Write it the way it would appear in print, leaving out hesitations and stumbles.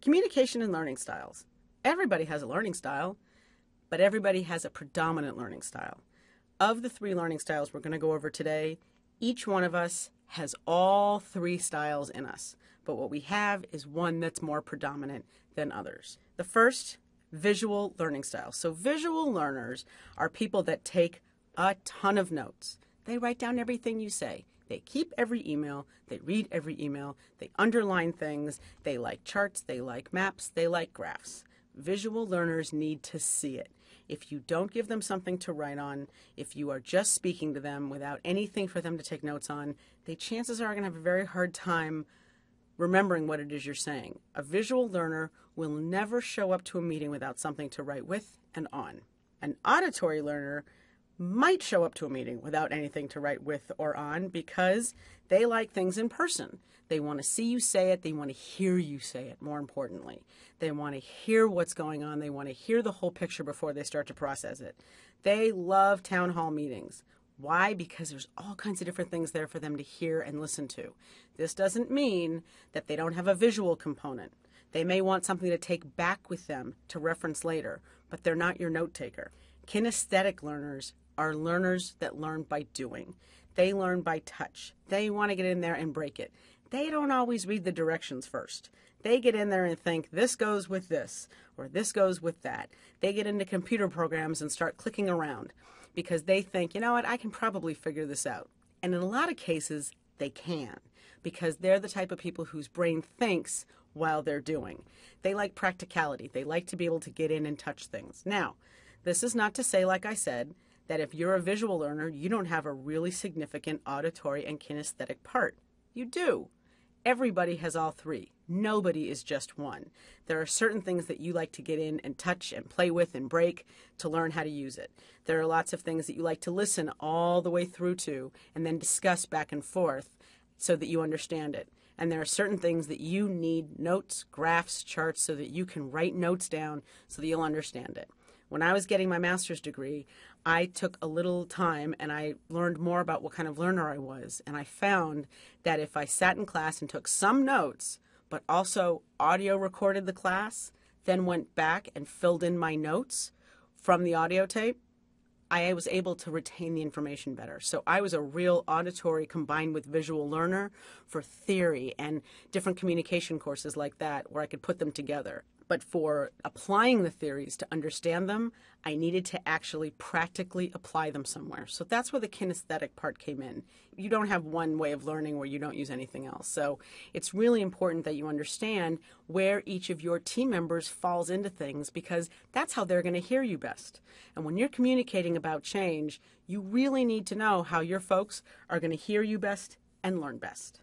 Communication and learning styles. Everybody has a learning style, but everybody has a predominant learning style. Of the 3 learning styles we're going to go over today, each one of us has all 3 styles in us, but what we have is one that's more predominant than others. The first, visual learning style. So visual learners are people that take a ton of notes. They write down everything you say. They keep every email, they read every email, they underline things, they like charts, they like maps, they like graphs. Visual learners need to see it. If you don't give them something to write on, if you are just speaking to them without anything for them to take notes on, they chances are going to have a very hard time remembering what it is you're saying. A visual learner will never show up to a meeting without something to write with and on. An auditory learner might show up to a meeting without anything to write with or on because they like things in person. They want to see you say it. They want to hear you say it, more importantly. They want to hear what's going on. They want to hear the whole picture before they start to process it. They love town hall meetings. Why? Because there's all kinds of different things there for them to hear and listen to. This doesn't mean that they don't have a visual component. They may want something to take back with them to reference later, but they're not your note taker. Kinesthetic learners are learners that learn by doing. They learn by touch. They want to get in there and break it. They don't always read the directions first. They get in there and think, this goes with this, or this goes with that. They get into computer programs and start clicking around because they think, you know what, I can probably figure this out. And in a lot of cases, they can, because they're the type of people whose brain thinks while they're doing. They like practicality. They like to be able to get in and touch things. Now, this is not to say, like I said, that if you're a visual learner, you don't have a really significant auditory and kinesthetic part. You do. Everybody has all 3. Nobody is just one. There are certain things that you like to get in and touch and play with and break to learn how to use it. There are lots of things that you like to listen all the way through to and then discuss back and forth so that you understand it. And there are certain things that you need notes, graphs, charts so that you can write notes down so that you'll understand it. When I was getting my master's degree, I took a little time and I learned more about what kind of learner I was. And I found that if I sat in class and took some notes, but also audio recorded the class, then went back and filled in my notes from the audio tape, I was able to retain the information better. So I was a real auditory combined with visual learner for theory and different communication courses like that where I could put them together. But for applying the theories to understand them, I needed to actually practically apply them somewhere. So that's where the kinesthetic part came in. You don't have one way of learning where you don't use anything else. So it's really important that you understand where each of your team members falls into things because that's how they're going to hear you best. And when you're communicating about change, you really need to know how your folks are going to hear you best and learn best.